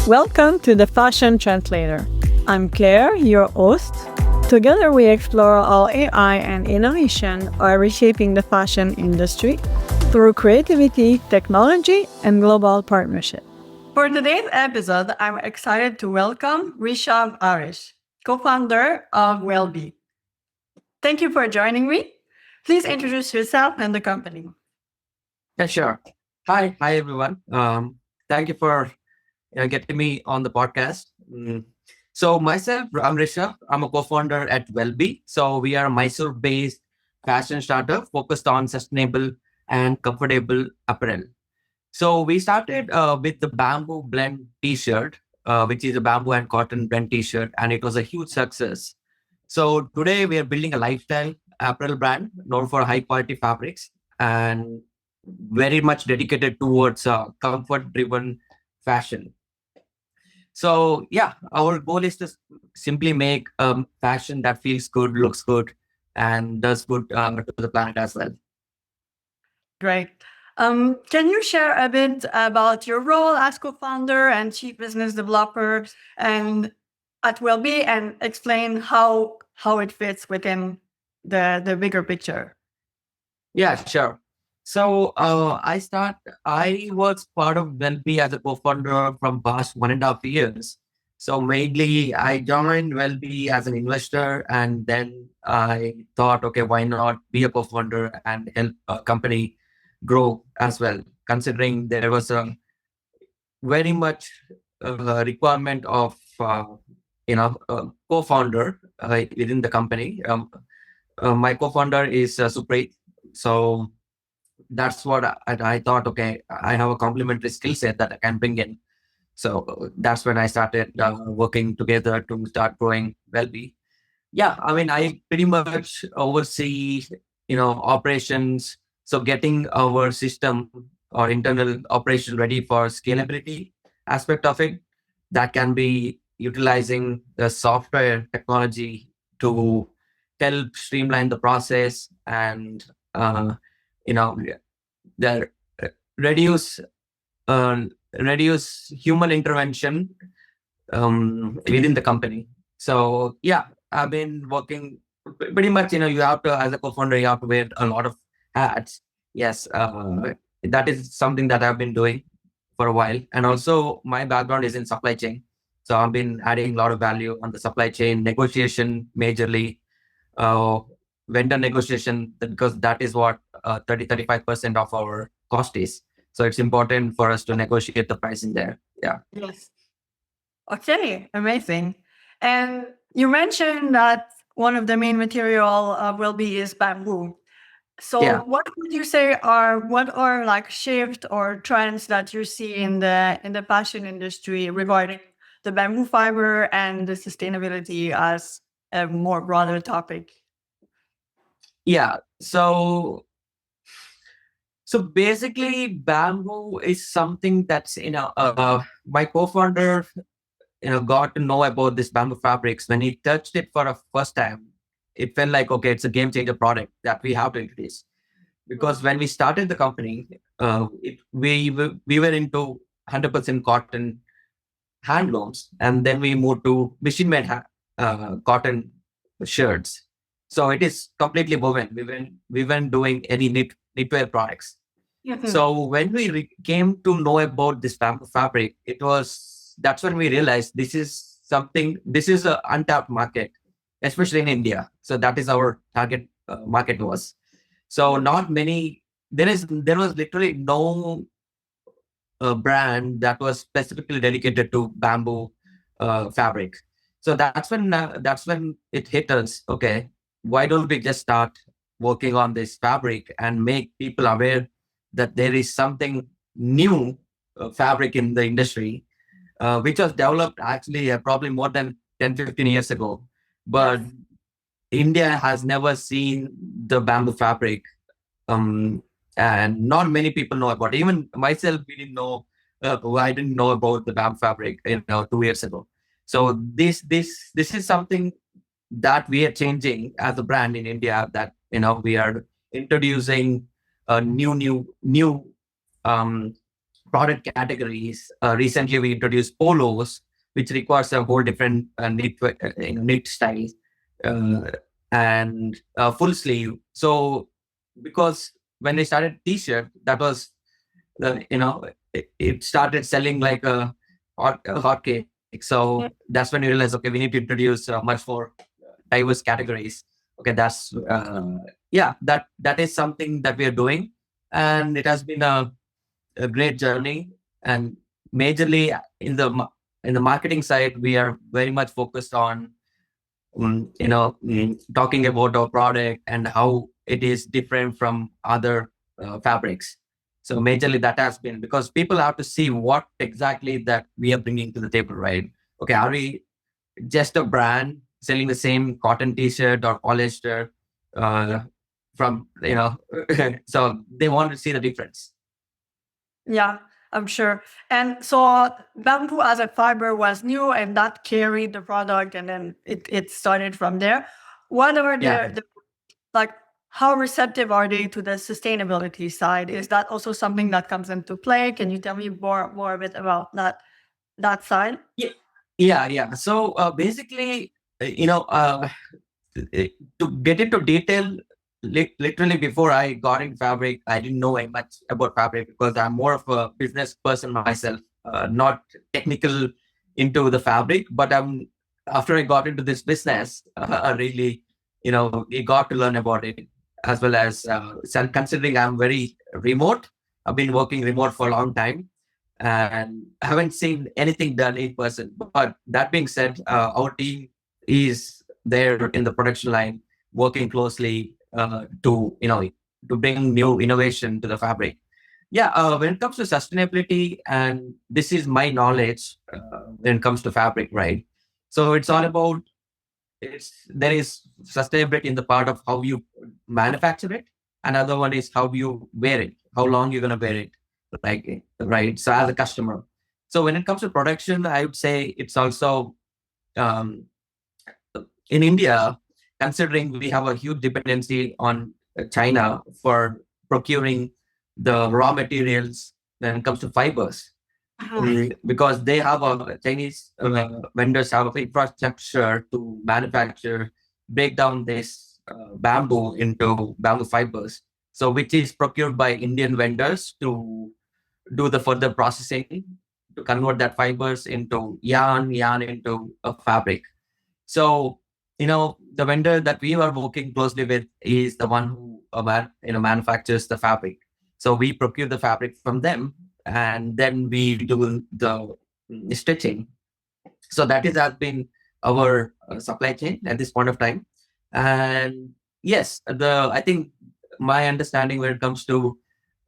Welcome to the Fashion Translator. I'm Claire, your host. Together we explore how AI and innovation are reshaping the fashion industry through creativity, technology, and global partnership. For today's episode, I'm excited to welcome Rishabh Arish, co-founder of WellBi. Thank you for joining me. Please introduce yourself and the company. Yeah, sure. Hi everyone. Thank you for getting me on the podcast. So myself, I'm Rishabh. I'm a co-founder at WellBi. So we are a Mysore-based fashion startup focused on sustainable and comfortable apparel. So we started with the bamboo blend T-shirt, which is a bamboo and cotton blend T-shirt, and it was a huge success. So today we are building a lifestyle apparel brand known for high quality fabrics and very much dedicated towards comfort driven fashion. So yeah, our goal is to simply make fashion that feels good, looks good, and does good to the planet as well. Great. Can you share a bit about your role as co-founder and chief business developer and at WellBe and explain how it fits within the bigger picture? Yeah, sure. So I was part of WellBe as a co-founder from past 1.5 years. So mainly I joined WellBe as an investor, and then I thought, okay, why not be a co-founder and help a company grow as well, considering there was a very much requirement of co-founder within the company. My co-founder is Supreet. So that's what I thought. Okay, I have a complementary skill set that I can bring in. So that's when I started working together to start growing WellBe. Yeah, I mean, I pretty much oversee, operations. So getting our system or internal operation ready for scalability aspect of it, that can be utilizing the software technology to help streamline the process and, you know, the reduce uh, reduce human intervention within the company. So yeah, I've been working pretty much. You have to, as a co-founder, you have to wear a lot of hats. Yes, that is something that I've been doing for a while. And also, my background is in supply chain, so I've been adding a lot of value on the supply chain negotiation, majorly uh, vendor negotiation, because that is what 30-35% of our cost is. So it's important for us to negotiate the pricing there. Yeah. Yes. Okay, amazing. And you mentioned that one of the main material of WellBe is bamboo. So Yeah. what would you say are what are like shift or trends that you see in the fashion industry regarding the bamboo fiber and the sustainability as a more broader topic? Yeah. So basically, bamboo is something that's my co-founder got to know about this bamboo fabrics when he touched it for a first time. It felt like, okay, it's a game changer product that we have to introduce. Because when we started the company, we were into 100% cotton handlooms, and then we moved to machine made cotton shirts. So it is completely woven. We weren't doing any knitwear products. Mhm. So when we came to know about this fabric, that's when we realized this is a untapped market, especially in India. So that is our target market was. So not many, there was literally no brand that was specifically dedicated to bamboo fabric. So that's when it hit us. Okay, why don't we just start working on this fabric and make people aware that there is something new fabric in the industry, which was developed actually probably more than 10-15 years ago. But Yes. India has never seen the bamboo fabric, um, and not many people know about it. Even myself, we didn't know. I didn't know about the BAM fabric, 2 years ago. So this is something that we are changing as a brand in India. That we are introducing new um, product categories. Recently, we introduced polos, which requires a whole different knit style, uh, and full sleeve. So because when they started t-shirt, that was it started selling like a hot cake. So that's when we realized, okay, we need to introduce much more diverse categories. Okay, that's yeah, that is something that we are doing, and it has been a great journey. And majorly in the marketing side, we are very much focused on talking about our product and how it is different from other fabrics. So majorly that has been because people have to see what exactly that we are bringing to the table, right? Okay, are we just a brand selling the same cotton t-shirt or polyester uh, from so they want to see the difference. Yeah, I'm sure. And so bamboo as a fiber was new and that carried the product and then it started from there. What are Yeah. the like how receptive are they to the sustainability side? Is that also something that comes into play? Can you tell me more a bit about that side? Yeah, yeah. So basically, to get into detail, literally before I got in fabric, I didn't know much about fabric because I'm more of a business person myself, not technical into the fabric. But after I got into this business, I really, we got to learn about it as well as considering I'm very remote. I've been working remote for a long time and haven't seen anything done in person. But that being said, our team is there in the production line working closely to bring new innovation to the fabric. Yeah, when it comes to sustainability, and this is my knowledge when it comes to fabric, right? So it's all about there is sustainability in the part of how you manufacture it. Another one is how you wear it, how long you're gonna wear it, like right. So as a customer, so when it comes to production, I would say it's also um, in India, considering we have a huge dependency on China for procuring the raw materials when it comes to fibers. Because they have a Chinese vendors have infrastructure to manufacture, break down this bamboo into bamboo fibers. So which is procured by Indian vendors to do the further processing to convert that fibers into yarn into a fabric. So, the vendor that we were working closely with is the one who manufactures the fabric. So we procure the fabric from them, and then we do the stitching. So that has been our supply chain at this point of time. And yes, the I think my understanding when it comes to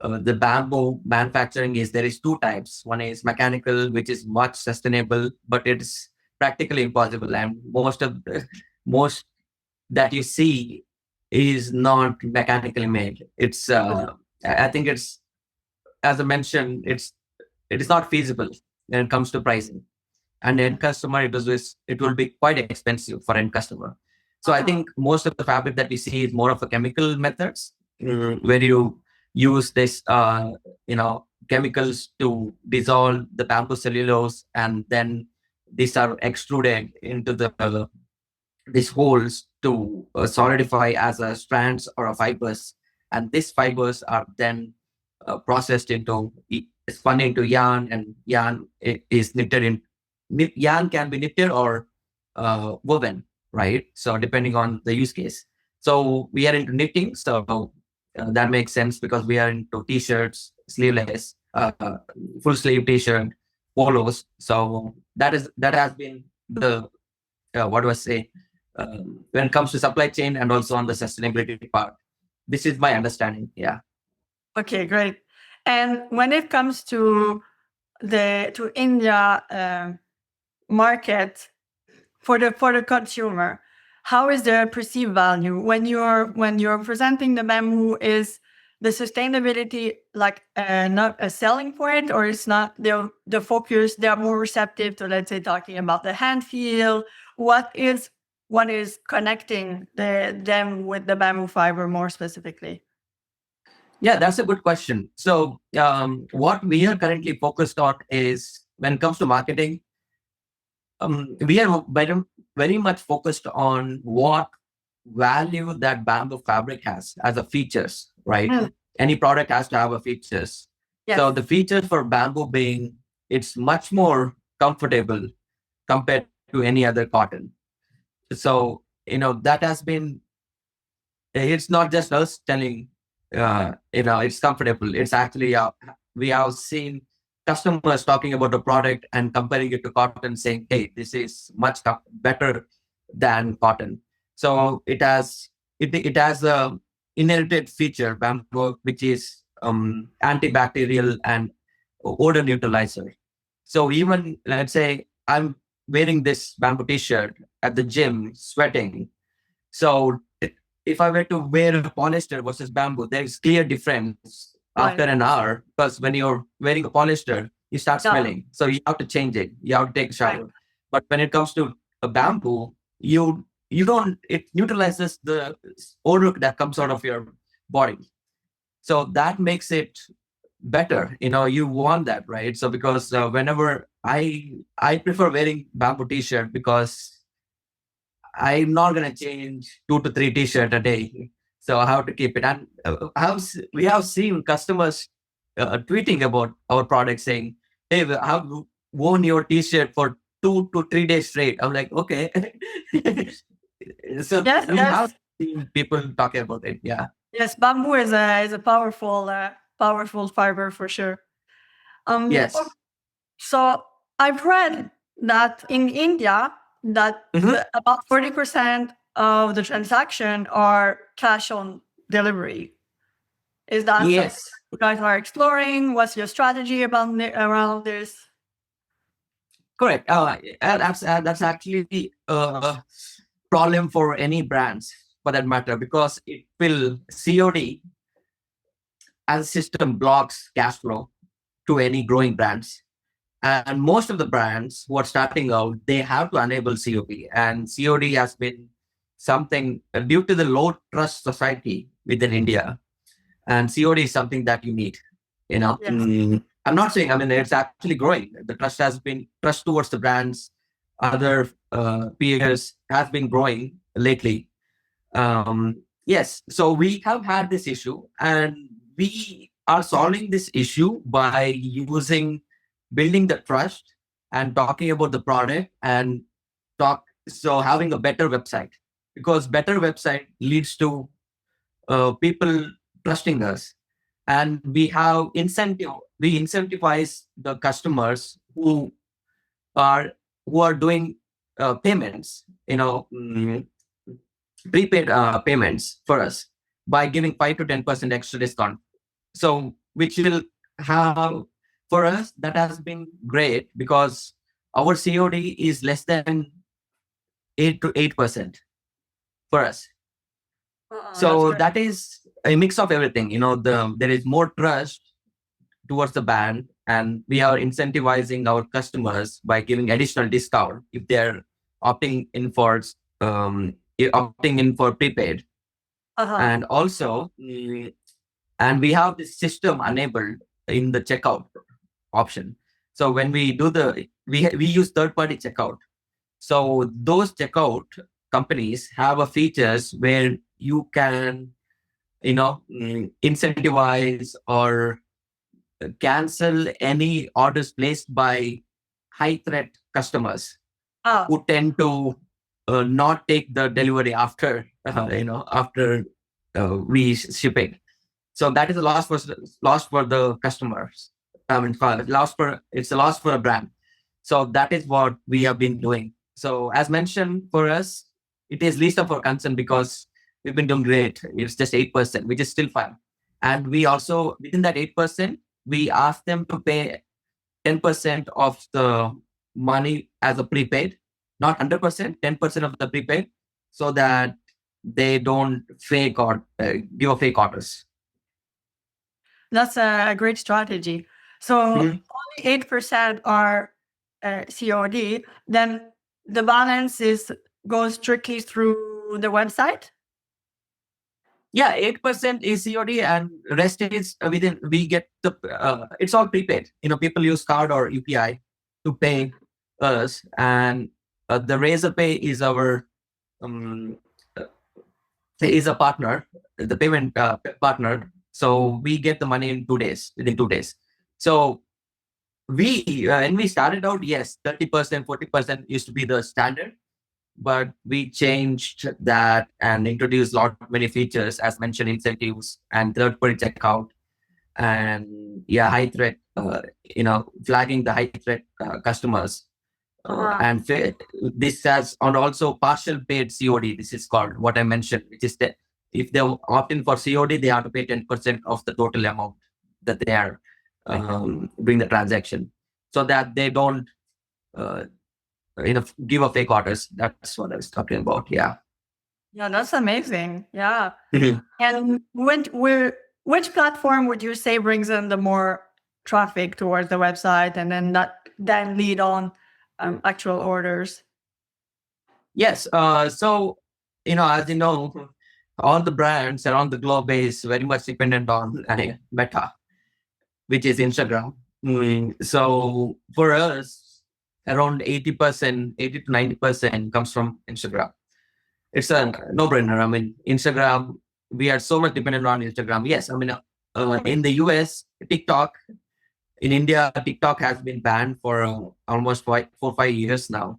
the bamboo manufacturing is there is two types. One is mechanical, which is much sustainable, but it's practically impossible. And most that you see is not mechanically made. It's I think it's, as I mentioned, it is not feasible when it comes to pricing. And end customer, it will be quite expensive for end customer. So I think most of the fabric that we see is more of a chemical methods, where you use this chemicals to dissolve the bamboo cellulose, and then these are extruded into these holes to solidify as a strands or a fibers, and these fibers are then processed into spun into yarn, and is knitted in. Yarn can be knitted or woven, right? So depending on the use case. So we are into knitting, so that makes sense because we are into t-shirts, sleeveless, full sleeve t-shirt, polos. So that has been the what do I say, when it comes to supply chain and also on the sustainability part. This is my understanding. Yeah. Okay, great. And when it comes to India market for the consumer, how is the perceived value when you're presenting the bamboo? Is the sustainability like not a selling point, or it's not the focus? They're more receptive to, let's say, talking about the hand feel. What is connecting them with the bamboo fiber more specifically? Yeah, that's a good question. So, what we are currently focused on is when it comes to marketing, we are very much focused on what value that bamboo fabric has as a features, right? Any product has to have a features. So the features for bamboo being it's much more comfortable compared to any other cotton. So that has been it's not just us telling it's comfortable. It's actually we have seen customers talking about the product and comparing it to cotton, saying, hey, this is much better than cotton. So it has a inherited feature bamboo, which is antibacterial and odor neutralizer. So even let's say I'm wearing this bamboo t-shirt at the gym sweating. So if I were to wear a polyester versus bamboo, there's clear difference after an hour, because when you're wearing a polyester, you start smelling. So you have to change it. You have to take a shower. But when it comes to a bamboo, you don't, it neutralizes the odor that comes out of your body. So that makes it better. You want that, right? So because whenever I prefer wearing bamboo t-shirt, because I'm not gonna change 2 to 3 t-shirt a day, so I have to keep it. And we have seen customers tweeting about our product, saying, "Hey, I have worn your t-shirt for 2 to 3 days straight." I'm like, okay. So Yes, we have seen people talking about it. Yeah. yes, bamboo is a powerful fiber for sure. Yes. So I've read that in India, that about 40% of the transaction are cash on delivery. Is that something Yes. you guys are exploring? What's your strategy around this? Correct. That's actually a problem for any brands, for that matter, because it will COD as a system blocks cash flow to any growing brands. And most of the brands who are starting out, they have to enable COD. And COD has been something due to the low trust society within India. And COD is something that you need. I'm not saying, I mean, it's actually growing. The trust towards the brands, other peers has been growing lately. Yes, so we have had this issue, and we are solving this issue by building the trust and talking about the product and having a better website, because better website leads to people trusting us. And we incentivize the customers are who are doing payments, prepaid payments for us, by giving 5 to 10% extra discount. So which will have, for us, that has been great, because our COD is less than 8% for us. So that is a mix of everything. There is more trust towards the brand, and we are incentivizing our customers by giving additional discount if they're opting in for prepaid. And also, and we have this system enabled in the checkout option. So when we do we use third party checkout. So those checkout companies have a features where you can incentivize or cancel any orders placed by high threat customers who tend to not take the delivery after we shipping. So that is a loss for the customers. I mean, it's a loss for a brand. So that is what we have been doing. So as mentioned, for us, it is least of our concern, because we've been doing great. It's just 8%, which is still fine. And we also, within that 8%, we ask them to pay 10% of the money as a prepaid, not 100%, 10% of the prepaid, so that they don't fake or give a fake orders. That's a great strategy. So only 8% are COD. Then the balance goes strictly through the website. Yeah, 8% is COD and rest is within, we get the, it's all prepaid. People use card or UPI to pay us. And the Razor Pay is our, um, uh, is a partner, the payment partner. So we get the money in 2 days, within 2 days. So when we started out, yes, 30%, 40% used to be the standard, but we changed that and introduced many features, as mentioned, incentives and third-party checkout, and yeah, high threat, flagging the high threat customers, and this has, and also partial paid COD. This is called what I mentioned, which is that if they opt in for COD, they have to pay 10% of the total amount that they are doing the transaction, so that they don't uh, give a fake orders. That's what I was talking about. Yeah. Yeah, that's amazing. Yeah. Mhm. And which platform would you say brings in the more traffic towards the website and then lead on actual orders? Yes. So, as you know, all the brands around the globe is very much dependent on Meta, which is Instagram. So for us, around 80%, 80 to 90% comes from Instagram. It's a no-brainer. I mean, Instagram, we are so much dependent on Instagram. Yes, I mean, in the US, TikTok, in India, TikTok has been banned for almost 4 5 years now.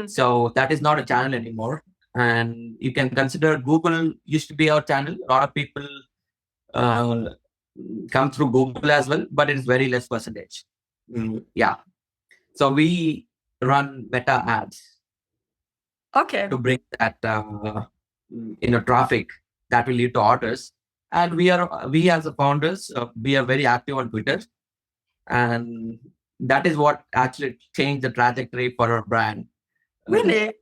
So that is not a channel anymore. And you can consider Google used to be our channel. A lot of people uh, come through Google as well, but it is very less percentage. Yeah. So we run Meta ads Okay. to bring that traffic that will lead to orders. And we as the founders, we are very active on Twitter, and that is what actually changed the trajectory for our brand. Really?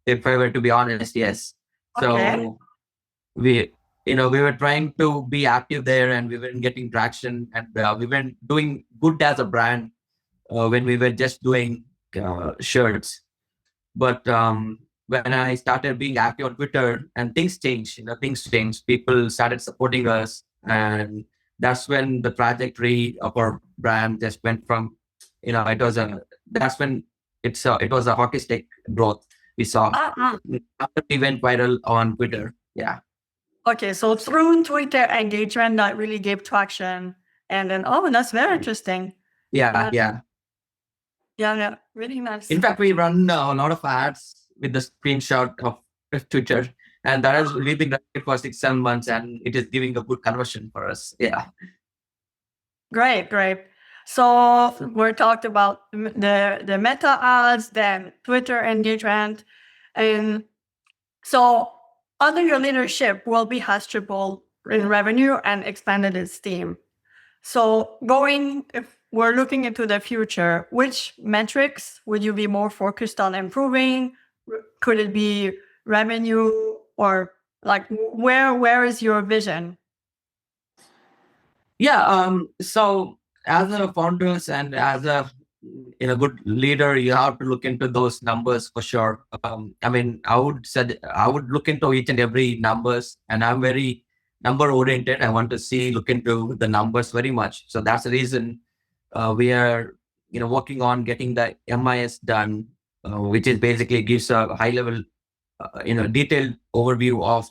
If I were to be honest, yes. Okay. So we we were trying to be active there, and we weren't getting traction, and we weren't doing good as a brand when we were just doing shirts. But when I started being active on Twitter, and things changed, things changed. People started supporting us, and that's when the trajectory of our brand just went from, it was a, that's when it was a hockey stick growth we saw after we went viral on Twitter. Yeah. Okay, so through Twitter engagement that really gave traction. And then, oh, that's very interesting. Yeah. Yeah. Yeah, really nice. In fact, we run a lot of ads with the screenshot of Twitter, and that has we've been running it for 6 7 months, and it is giving a good conversion for us. Yeah. Great, great. So we talked about the Meta ads, then Twitter engagement, and so under your leadership, WellBi has tripled in revenue and expanded its team. So if we're looking into the future, which metrics would you be more focused on improving? Could it be revenue, or like where is your vision? Yeah. So as a founders and as a good leader, you have to look into those numbers for sure. I mean, I would look into each and every numbers, and I'm very number oriented. I want to look into the numbers very much. So that's the reason we are working on getting the MIS done, which is basically gives a high level detailed overview of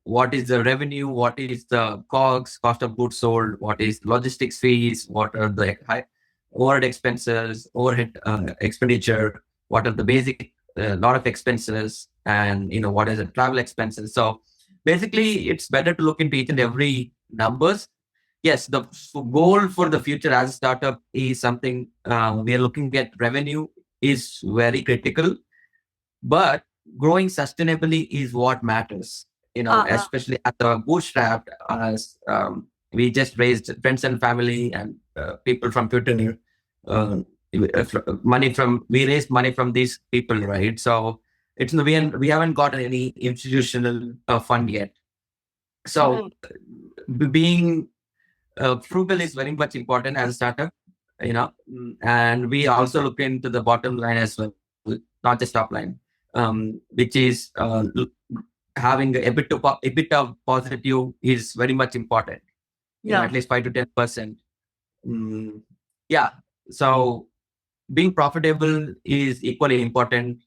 what is the revenue, what is the COGS, cost of goods sold, what is logistics fees, what are the high overhead expenses, overhead expenditure, what are the basic lot of expenses, and what is the travel expenses. So basically, it's better to look into each and every numbers. Yes, the goal for the future as a startup is something we are looking at. Revenue is very critical, but growing sustainably is what matters. Especially at the bootstrap, as we just raised friends and family and people from Twitter, uh, we raised money from these people, right? So we haven't gotten any institutional fund yet. So being frugal is very much important as a startup, and we also look into the bottom line as well, not just top line, which is having a EBITDA positive is very much important. Yeah. At least 5 to 10%. Mm, yeah. So being profitable is equally important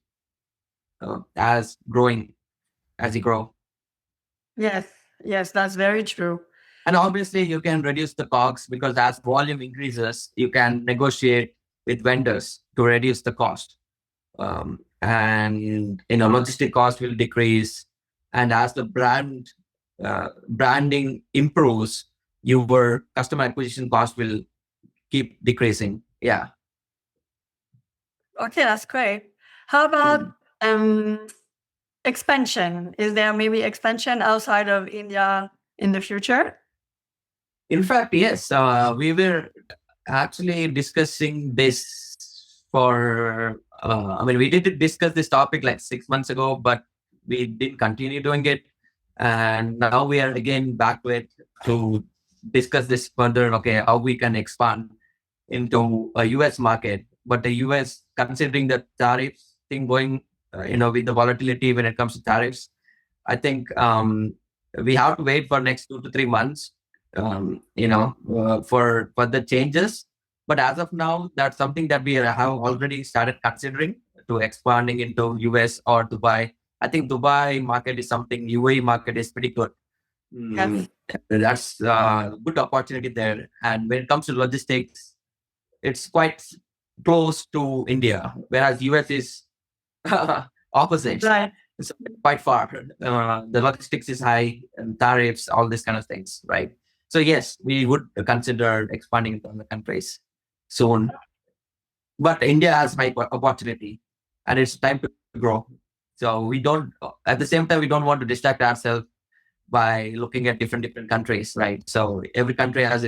as growing as you grow. Yes. Yes, that's very true. And obviously, you can reduce the costs because as volume increases, you can negotiate with vendors to reduce the cost. And logistic cost will decrease. And as the branding improves, your customer acquisition cost will keep decreasing. Yeah. Okay, that's great. How about expansion? Is there maybe expansion outside of India in the future? In fact, yes, we were actually discussing this we did discuss this topic like 6 months ago, but we didn't continue doing it. And now we are again back to it to discuss this further. Okay, how we can expand into a US market, but the US, considering the tariffs thing going, with the volatility when it comes to tariffs, I think we have to wait for next 2 to 3 months, for the changes. But as of now, that's something that we have already started considering to expanding into US or Dubai. I think Dubai market is something, UAE market is pretty good. Yes. That's a good opportunity there. And when it comes to logistics, it's quite close to India, whereas US is opposite. Right. It's quite far. The logistics is high and tariffs, all these kind of things, right? So yes, we would consider expanding into other countries soon. But India has high opportunity, and it's time to grow. So we don't, at the same time, we don't want to distract ourselves by looking at different countries, right? So every country has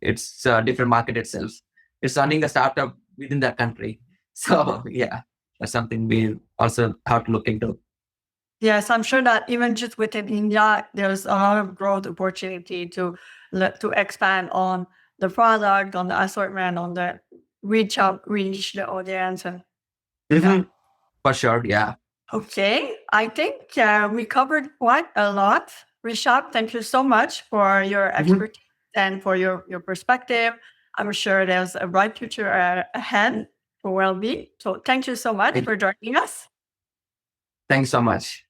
its different market itself. It's running a startup within that country. So yeah, that's something we also have to look into. Yes, I'm sure that even just within India, there's a lot of growth opportunity to expand on the product, on the assortment, on the reach the audience, and yeah. Mhm. For sure, yeah. Okay, I think we covered quite a lot. Rishabh, thank you so much for your Mhm. expertise and for your perspective. I'm sure there's a bright future ahead for WellBi. So thank you so much for joining us. Thanks so much.